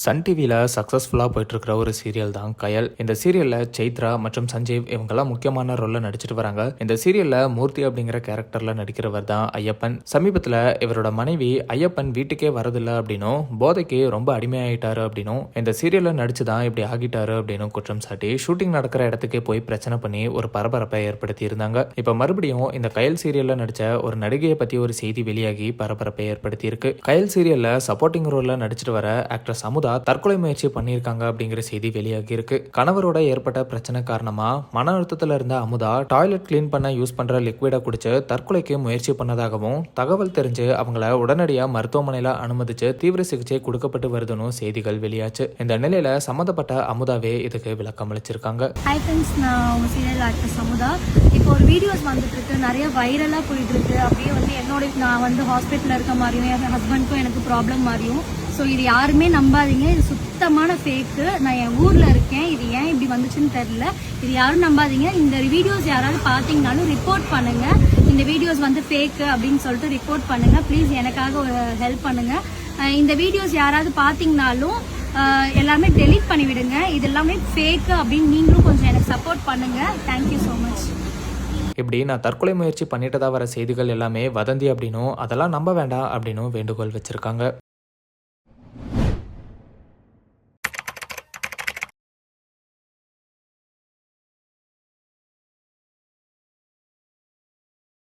Sun டிவியில் சக்ஸஸ்ஃபுல்லாக போயிட்டுருக்கிற ஒரு சீரியல் தான் கயல். இந்த சீரியலில் சைத்ரா மற்றும் சஞ்சீவ் இவங்கெல்லாம் முக்கியமான ரோலில் நடிச்சிட்டு வராங்க. இந்த சீரியலில் மூர்த்தி அப்படிங்கிற கேரக்டரில் நடிக்கிறவர் தான் ஐயப்பன். சமீபத்தில் இவரோட மனைவி ஐயப்பன் வீட்டுக்கே வரதில்லை அப்படின்னும் போதைக்கு ரொம்ப அடிமையாயிட்டாரு அப்படின்னும் இந்த சீரியலில் நடிச்சு தான் இப்படி ஆகிட்டாரு அப்படின்னு குற்றம் சாட்டி ஷூட்டிங் நடக்கிற இடத்துக்கே போய் பிரச்சனை பண்ணி ஒரு பரபரப்பை ஏற்படுத்தி இருந்தாங்க. இப்போ மறுபடியும் இந்த கயல் சீரியலில் நடித்த ஒரு நடிகையை பற்றி ஒரு செய்தி வெளியாகி பரபரப்பை ஏற்படுத்தி இருக்கு. கயல் சீரியலில் சப்போர்ட்டிங் ரோலில் நடிச்சிட்டு வர ஆக்ட்ரஸ் அமுதா தற்கொலை முயற்சி பண்ணியிருக்காங்க அப்படிங்கிற செய்தி வெளியாகி இருக்கு. கணவரோட ஏற்பட்ட பிரச்சனை காரணமா மன அழுத்தத்துல இருந்த அமுதா டாய்லெட் கிளீன் பண்ண யூஸ் பண்ற லிக்விடை குடிச்சு தற்கொலைக்கு முயற்சி பண்ணதாகவும் தகவல் தெரிஞ்சு அவங்கள உடனடியா மருத்துவமனையில அனுமதிச்சு தீவிர சிகிச்சை கொடுக்கப்பட்டு வருதுன்னு செய்திகள் வெளியாச்சு. இந்த நிலையில சம்பந்தப்பட்ட அமுதாவே இதுக்கு விளக்கம் அளிச்சிருக்காங்க. ஹாய் ஃப்ரெண்ட்ஸ், நான் உங்க சீரியல் ஆக்ட்ரஸ் அமுதா. இப்போ ஒரு வீடியோஸ் வந்துட்டு இருக்கு, நிறைய வைரலாக போயிட்டு இருக்கு. அப்படியே நான் ஹாஸ்பிட்டலில் இருக்க மாதிரியும் என் ஹஸ்பண்ட்க்கும் எனக்கு ப்ராப்ளம் மாதிரியும். ஸோ இது யாருமே நம்பாதீங்க, இது சுத்தமான ஃபேக்கு. நான் என் ஊரில் இருக்கேன், இது ஏன் இப்படி வந்துச்சுன்னு தெரியல. இது யாரும் நம்பாதீங்க. இந்த வீடியோஸ் யாராவது பார்த்தீங்கனாலும் ரிப்போர்ட் பண்ணுங்க. இந்த வீடியோஸ் ஃபேக்கு அப்படின்னு சொல்லிட்டு ரிப்போர்ட் பண்ணுங்க. ப்ளீஸ் எனக்காக ஒரு ஹெல்ப் பண்ணுங்க. இந்த வீடியோஸ் யாராவது பார்த்தீங்கனாலும் எல்லாமே டெலீட் பண்ணிவிடுங்க. இது எல்லாமே ஃபேக்கு அப்படின்னு நீங்களும் கொஞ்சம் எனக்கு சப்போர்ட் பண்ணுங்க. Thank you so much. இப்படி நான் தற்கொலை முயற்சி பண்ணிட்டதா வர செய்திகள் எல்லாமே வதந்தி அப்படின்னும் அதெல்லாம் நம்ப வேண்டாம் அப்படின்னும் வேண்டுகோள் வச்சிருக்காங்க.